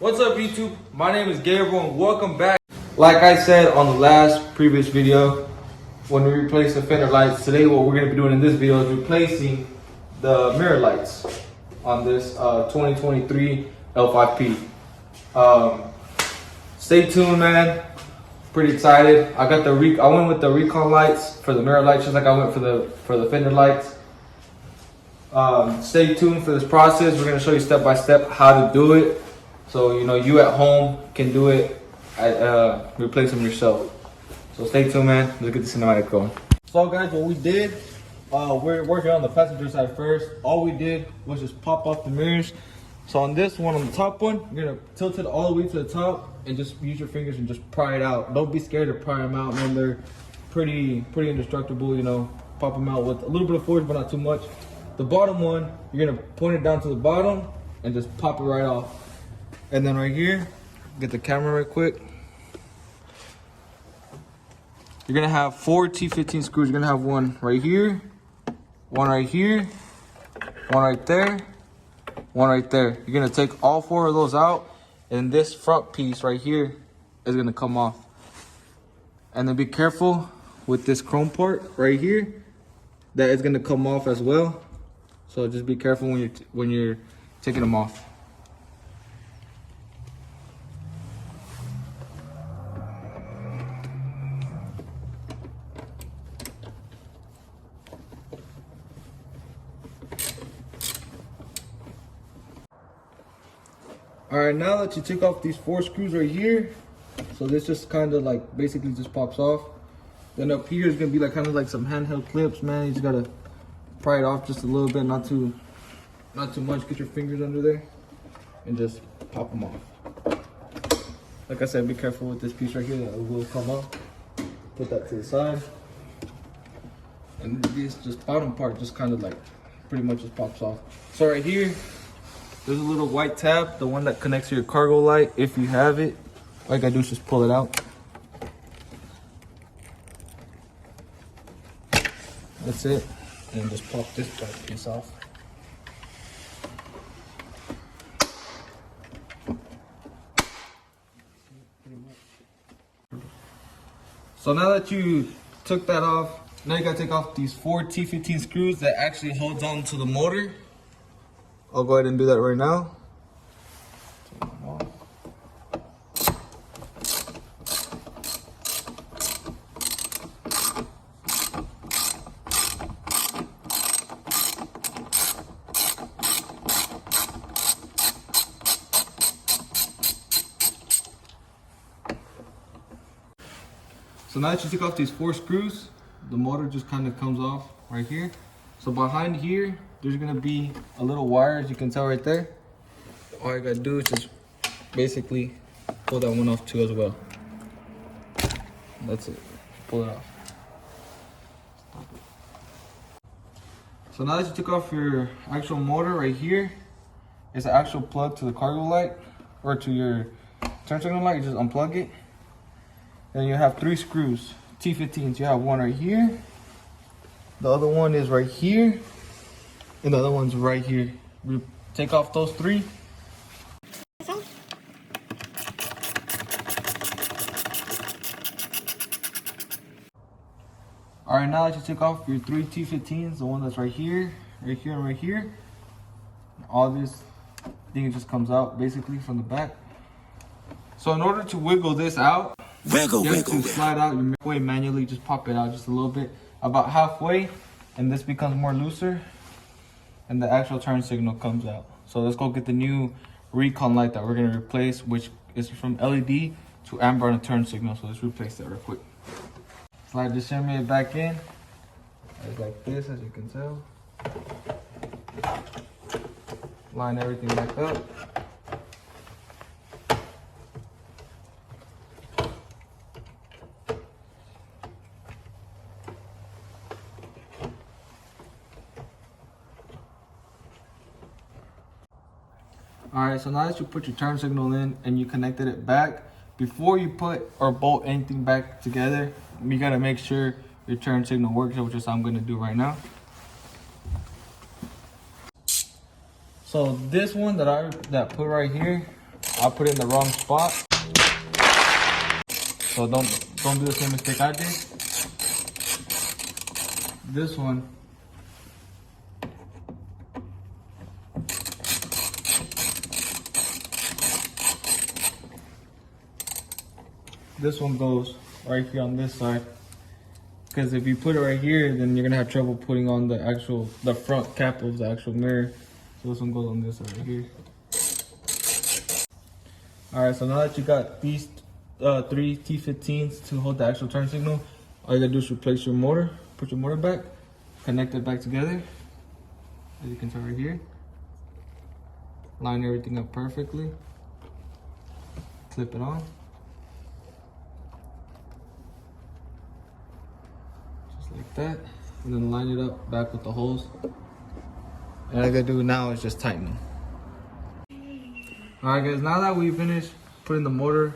What's up, YouTube? My name is Gabriel and welcome back. Like I said on the previous video, when we replaced the fender lights, today what we're going to be doing in this video is replacing the mirror lights on this 2023 L5P. Stay tuned, man. Pretty excited. I went with the recon lights for the mirror lights, just like I went for the fender lights. Stay tuned for this process. We're going to show you step by step how to do it, so you at home can do it, replace them yourself. So stay tuned, man. Let's get the cinematic going. So guys, what we did, we're working on the passenger side first. All we did was just pop off the mirrors. So on this one, on the top one, you're gonna tilt it all the way to the top and just use your fingers and just pry it out. Don't be scared to pry them out, man. They're pretty indestructible. Pop them out with a little bit of force, but not too much. The bottom one, you're gonna point it down to the bottom and just pop it right off. And then right here, get the camera right quick. You're gonna have 4 T15 screws. You're gonna have one right here, one right here, one right there, one right there. You're gonna take all 4 of those out, and this front piece right here is gonna come off. And then be careful with this chrome part right here, that is gonna come off as well. So just be careful when you're taking them off. All right, now that you took off these 4 screws right here, so this just kind of like basically just pops off. Then up here is gonna be like kind of like some handheld clips, man. You just gotta pry it off just a little bit, not too much. Get your fingers under there and just pop them off. Like I said, be careful with this piece right here that will come off. Put that to the side, and this just bottom part just kind of like pretty much just pops off. So right here, there's a little white tab, the one that connects to your cargo light. If you have it, all you gotta do is just pull it out. That's it. And just pop this piece off. So now that you took that off, now you gotta take off these 4 T15 screws that actually holds on to the motor. I'll go ahead and do that right now. So now that you took off these 4 screws, the motor just kind of comes off right here. So behind here, there's gonna be a little wire, as you can tell right there. All you gotta do is just basically pull that one off too as well. That's it, pull it off. So now that you took off your actual motor right here, it's an actual plug to the cargo light or to your turn signal light. You just unplug it. Then you have 3 screws, T15s. You have one right here, the other one is right here, and the other one's right here. We take off those 3. All right, now that you took off your 3 T15s, the one that's right here, right here, and right here, all this thing just comes out basically from the back. So in order to wiggle this out, you have to slide out your way manually. Just pop it out just a little bit, about halfway, and this becomes more looser, and the actual turn signal comes out. So let's go get the new recon light that we're gonna replace, which is from LED to amber on a turn signal. So let's replace that real quick. Slide the shimmy back in, it's like this, as you can tell. Line everything back up. All right, so now that you put your turn signal in and you connected it back, before you put or bolt anything back together, you gotta make sure your turn signal works, which is what I'm gonna do right now. So this one that I put right here, I put it in the wrong spot. So don't do the same mistake I did. This one, goes right here on this side. Because if you put it right here, then you're gonna have trouble putting on the front cap of the actual mirror. So this one goes on this side right here. All right, so now that you got these 3 T15s to hold the actual turn signal, all you gotta do is replace your motor, put your motor back, connect it back together, as you can tell right here. Line everything up perfectly, clip it on. Just like that, and then line it up back with the holes. And all I gotta do now is just tighten them. Alright guys, now that we finished putting the motor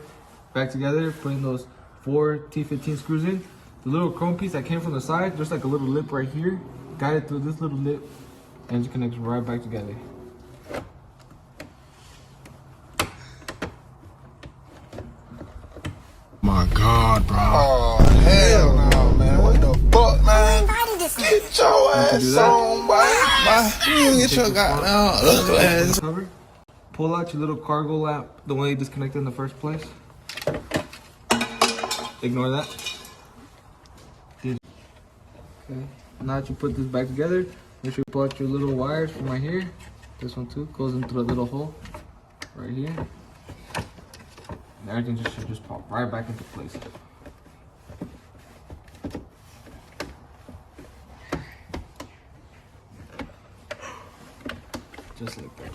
back together, putting those 4 T15 screws in, the little chrome piece that came from the side, there's like a little lip right here, guided through this little lip, and it connects right back together. My God, bro. Oh, hell no, man. What the fuck, man? Get your ass on, boy. You get your goddamn ass. Pull out your little cargo lamp, the one you disconnected in the first place. Ignore that. Okay. Now that you put this back together, make sure you pull out your little wires from right here. This one too goes into the little hole right here. And everything should just pop right back into place. Just like that.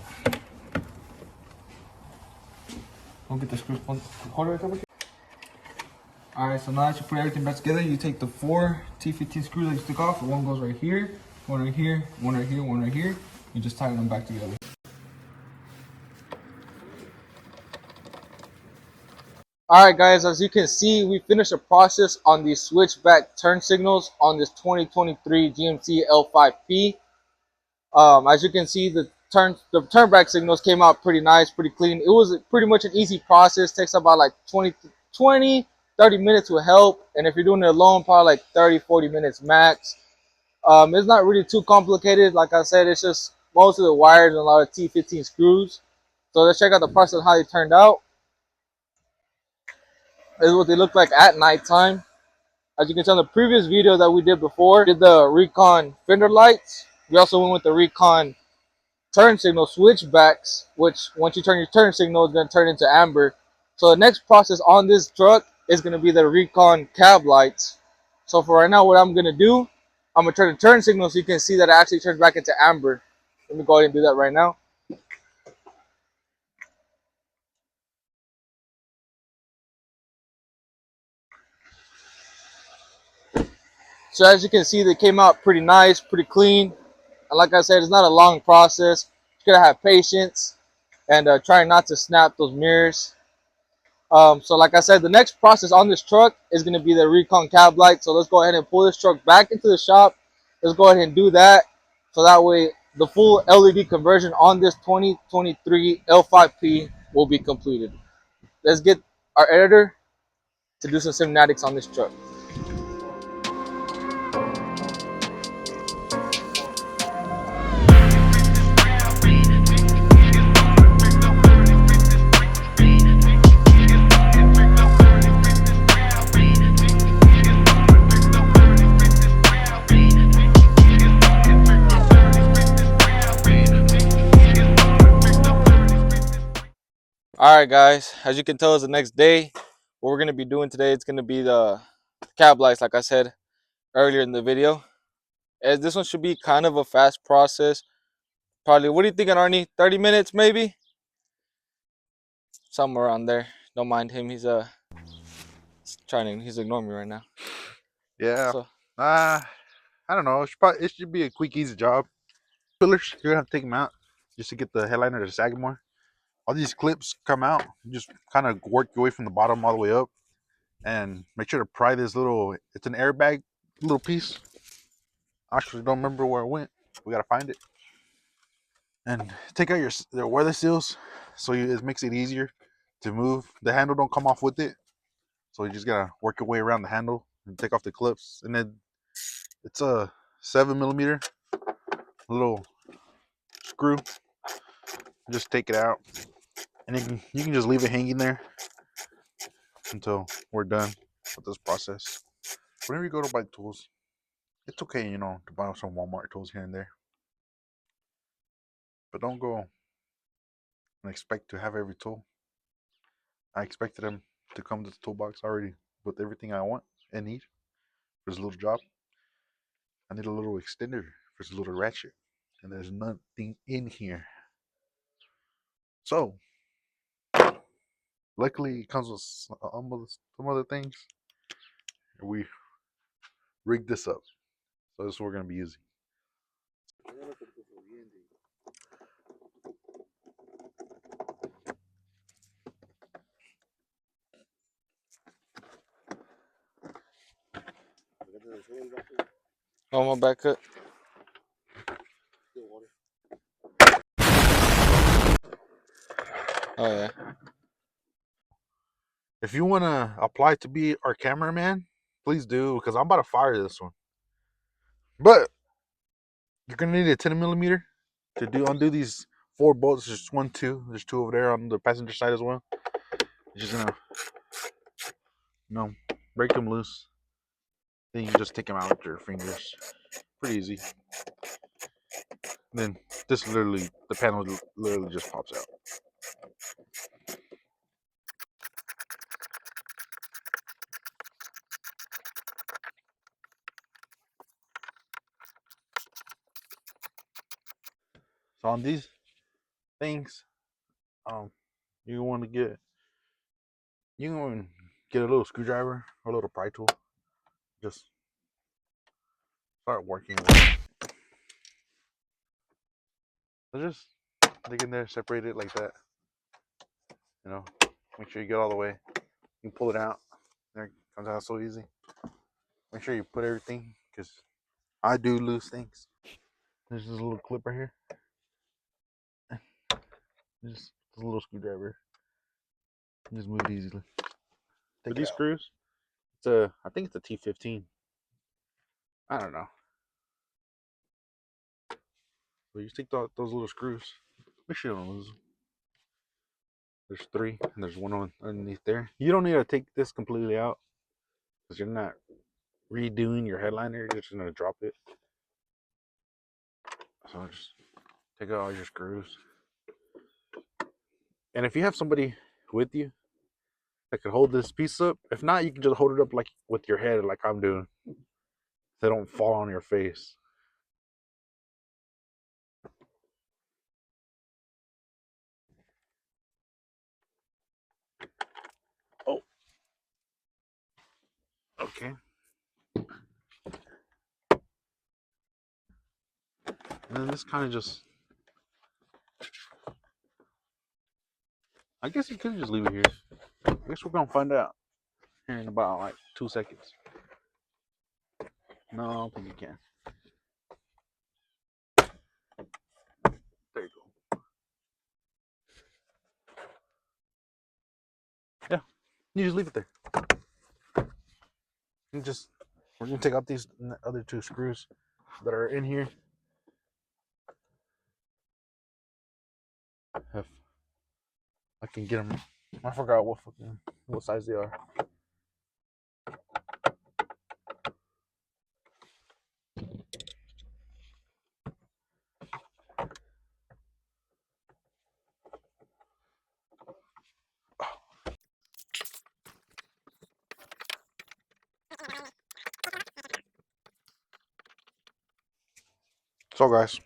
Don't get the screws. Hold it right there. Alright, so now that you put everything back together, you take the 4 T15 screws that you took off. One goes right here, one right here, one right here, one right here. You just tighten them back together. Alright guys, as you can see, we finished the process on the switchback turn signals on this 2023 GMC L5P. As you can see, the turn back signals came out pretty nice, pretty clean. It was pretty much an easy process. Takes about like 30 minutes will help, and if you're doing it alone, probably like 30-40 minutes max. It's not really too complicated. Like I said, it's just most of the wires and a lot of T15 screws. So let's check out the process of how they turned out. This is what they look like at nighttime. As you can tell in the previous video that we did before, did the Recon fender lights. We also went with the Recon turn signal switchbacks, which once you turn your turn signal, it's going to turn into amber. So the next process on this truck is going to be the Recon cab lights. So for right now, what I'm going to do, I'm going to turn the turn signal so you can see that it actually turns back into amber. Let me go ahead and do that right now. So as you can see, they came out pretty nice, pretty clean. And like I said, it's not a long process. You gotta have patience and try not to snap those mirrors. So like I said, the next process on this truck is going to be the Recon cab light. So let's go ahead and pull this truck back into the shop. Let's go ahead and do that. So that way the full LED conversion on this 2023 L5P will be completed. Let's get our editor to do some cinematics on this truck. All right, guys, as you can tell, it's the next day. What we're going to be doing today, it's going to be the cab lights, like I said earlier in the video. As this one should be kind of a fast process. Probably, what are you thinking, Arnie? 30 minutes, maybe? Somewhere around there. Don't mind him. He's he's ignoring me right now. Yeah. So, I don't know. It should be a quick, easy job. Fillers, you're gonna have to take them out just to get the headliner to sag more. All these clips come out. You just kind of work your way from the bottom all the way up, and make sure to pry this little. It's an airbag little piece. I actually don't remember where it went. We gotta find it. And take out your weather seals. so it makes it easier to move. The handle don't come off with it, so you just gotta work your way around the handle and take off the clips. And then it's a 7 millimeter little screw. Just take it out, and you can just leave it hanging there until we're done with this process. Whenever you go to buy tools, it's okay, to buy some Walmart tools here and there, but don't go and expect to have every tool. I expected them to come to the toolbox already with everything I want and need for this little job. I need a little extender for this little ratchet, and there's nothing in here. So, luckily, it comes with some other things. We rigged this up, so this is what we're gonna be using. Oh, my back cut. Oh yeah. If you wanna apply to be our cameraman, please do, because I'm about to fire this one. But you're gonna need a 10 millimeter to undo these 4 bolts. There's 1, 2. There's 2 over there on the passenger side as well. You're just gonna, break them loose. Then you can just take them out with your fingers. Pretty easy. And then the panel literally just pops out. So on these things, you want to get a little screwdriver or a little pry tool. Just start working with it. So just dig in there, separate it like that. Make sure you get all the way. You can pull it out. There, it comes out so easy. Make sure you put everything, because I do lose things. There's this little clip right here. Just a little screwdriver. Just move it easily. For these screws, I think it's a T15. I don't know. So you take those little screws. Make sure you don't lose them. There's 3, and there's one underneath there. You don't need to take this completely out, because you're not redoing your headliner. You're just gonna drop it. So just take out all your screws. And if you have somebody with you that could hold this piece up, if not, you can just hold it up like with your head, like I'm doing. They don't fall on your face. Oh, okay. And then this kind of just, I guess you could just leave it here. I guess we're gonna find out here in about like 2 seconds. No, I don't think you can. There you go. Yeah, you just leave it there. We're gonna take out these other 2 screws that are in here. If I can get them, I forgot what size they are. So guys,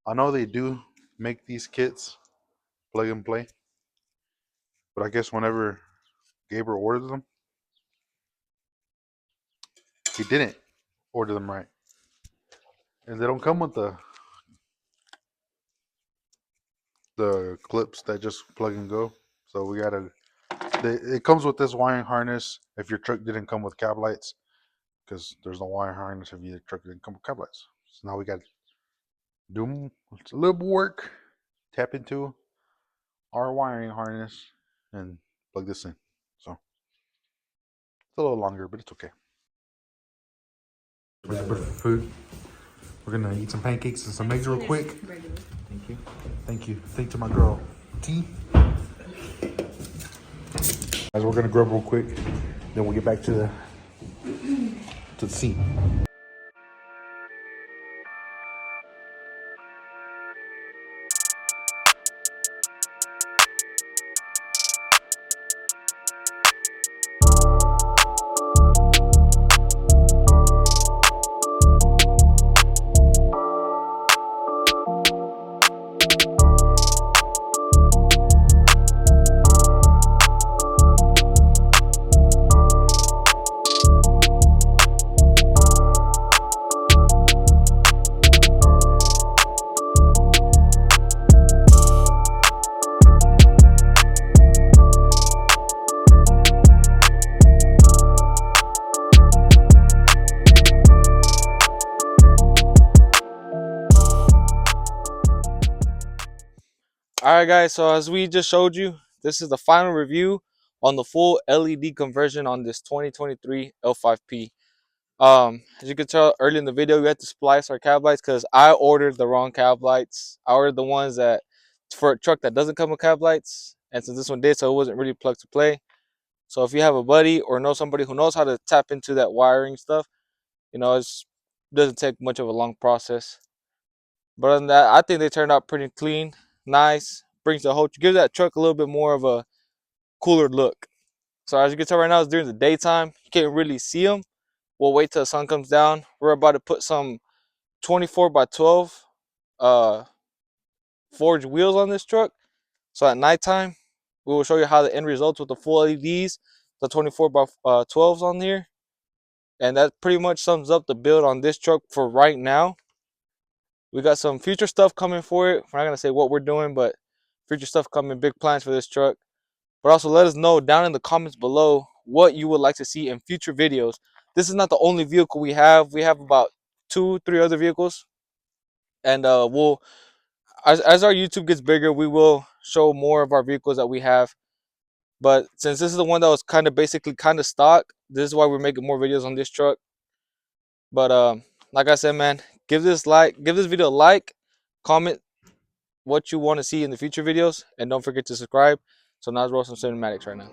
I know they do make these kits plug and play, but I guess whenever Gabriel ordered them, he didn't order them right, and they don't come with the clips that just plug and go. So we gotta. It comes with this wiring harness if your truck didn't come with cab lights, because there's no wiring harness if your truck didn't come with cab lights. So now we got to do a little work, tap into our wiring harness and plug this in. So it's a little longer, but it's okay. What's good for food? We're gonna eat some pancakes and some eggs real quick. Thank you. Thank you. Thank to my girl T. Guys, we're gonna grub real quick, then we'll get back to the scene. All right, guys. So as we just showed you, this is the final review on the full LED conversion on this 2023 L5P. As you can tell early in the video, we had to splice our cab lights because I ordered the wrong cab lights. I ordered the ones that for a truck that doesn't come with cab lights, and since this one did, so it wasn't really plug to play. So if you have a buddy or know somebody who knows how to tap into that wiring stuff, you know, it doesn't take much of a long process. But other than that, I think they turned out pretty clean, nice. Brings the whole, gives that truck a little bit more of a cooler look. So as you can tell right now, it's during the daytime. You can't really see them. We'll wait till the sun comes down. We're about to put some 24 by 12 uh, forged wheels on this truck. So at nighttime, we will show you how the end results with the full LEDs, the 24 by 12s on here. And that pretty much sums up the build on this truck for right now. We got some future stuff coming for it. We're not going to say what we're doing, but future stuff coming, big plans for this truck. But also let us know down in the comments below what you would like to see in future videos. This is not the only vehicle we have. We have about 2-3 other vehicles. And we'll, as our YouTube gets bigger, we will show more of our vehicles that we have. But since this is the one that was kind of basically kind of stock, this is why we're making more videos on this truck. But like I said, man, give this video a like, comment what you want to see in the future videos, and don't forget to subscribe. So now let's roll some cinematics right now.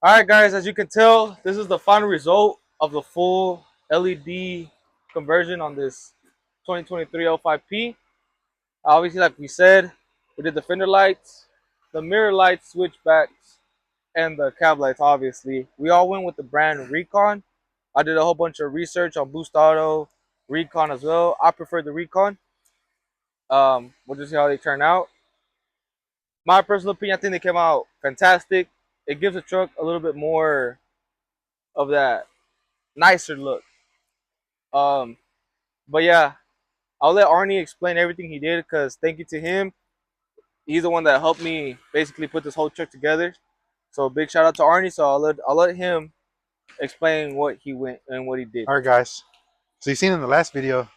All right, guys, as you can tell, this is the final result of the full LED conversion on this 2023 L5P. Obviously, like we said, we did the fender lights, the mirror lights, switchbacks, and the cab lights, obviously. We all went with the brand Recon. I did a whole bunch of research on Boost Auto, Recon as well. I prefer the Recon. We'll just see how they turn out. My personal opinion, I think they came out fantastic. It gives the truck a little bit more of that nicer look. Um, but yeah, I'll let Arnie explain everything he did because thank you to him. He's the one that helped me basically put this whole truck together. So big shout out to Arnie. So I'll let him explain what he went and what he did. All right, guys. So you seen in the last video,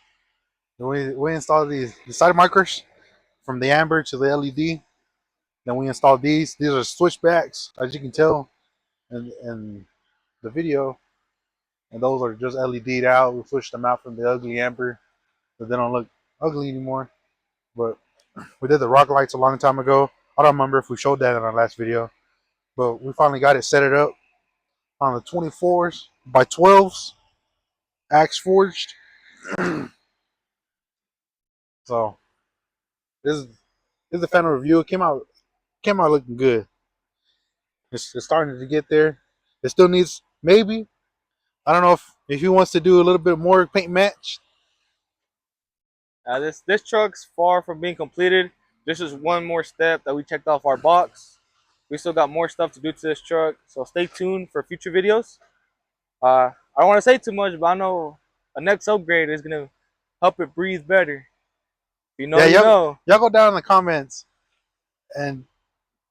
we installed the side markers from the amber to the LED. Then we installed these. These are switchbacks, as you can tell in the video. And those are just LED'd out. We switched them out from the ugly amber, so they don't look ugly anymore. But we did the rock lights a long time ago. I don't remember if we showed that in our last video, but we finally got it set it up on the 24s by 12s, axe forged. So this is the final review. It came out looking good. It's starting to get there. It still needs maybe. I don't know if he wants to do a little bit more paint match. This truck's far from being completed. This is one more step that we checked off our box. We still got more stuff to do to this truck, so stay tuned for future videos. I don't want to say too much, but I know a next upgrade is gonna help it breathe better. If you know, Yeah, you know. y'all go down in the comments and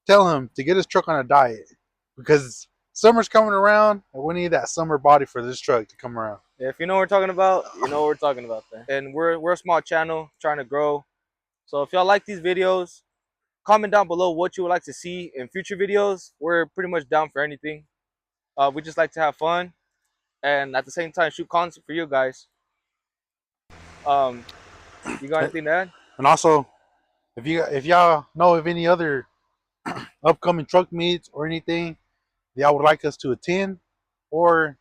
tell him to get his truck on a diet because summer's coming around and we need that summer body for this truck to come around. If you know what we're talking about, you know what we're talking about there. And we're a small channel trying to grow. So if y'all like these videos, comment down below what you would like to see in future videos. We're pretty much down for anything. We just like to have fun and at the same time shoot content for you guys. You got anything to add? And also, if y'all know of any other upcoming truck meets or anything y'all would like us to attend, or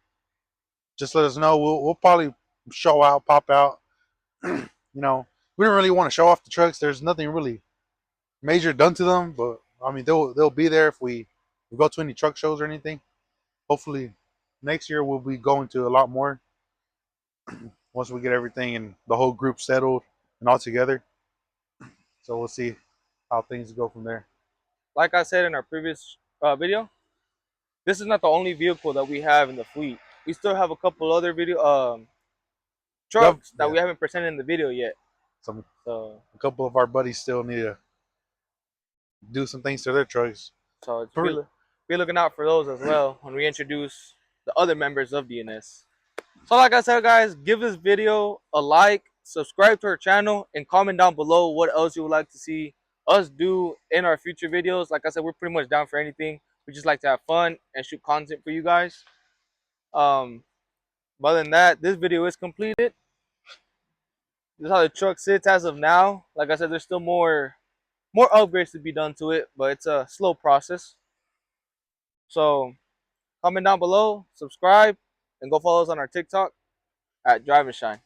just let us know. We'll probably show out, pop out. You know, we don't really want to show off the trucks. There's nothing really major done to them, but I mean they'll be there if we go to any truck shows or anything. Hopefully, next year we'll be going to a lot more once we get everything and the whole group settled and all together. So we'll see how things go from there. Like I said in our previous video, this is not the only vehicle that we have in the fleet. We still have a couple other trucks that we haven't presented in the video yet. So So a couple of our buddies still need to do some things to their trucks. So be looking out for those as well when we introduce the other members of DNS. So like I said, guys, give this video a like, subscribe to our channel, and comment down below what else you would like to see us do in our future videos. Like I said, we're pretty much down for anything. We just like to have fun and shoot content for you guys. But other than that, this video is completed. This is how the truck sits as of now. Like I said, there's still more upgrades to be done to it, but it's a slow process. So comment down below, subscribe, and go follow us on our TikTok at Drive and Shine.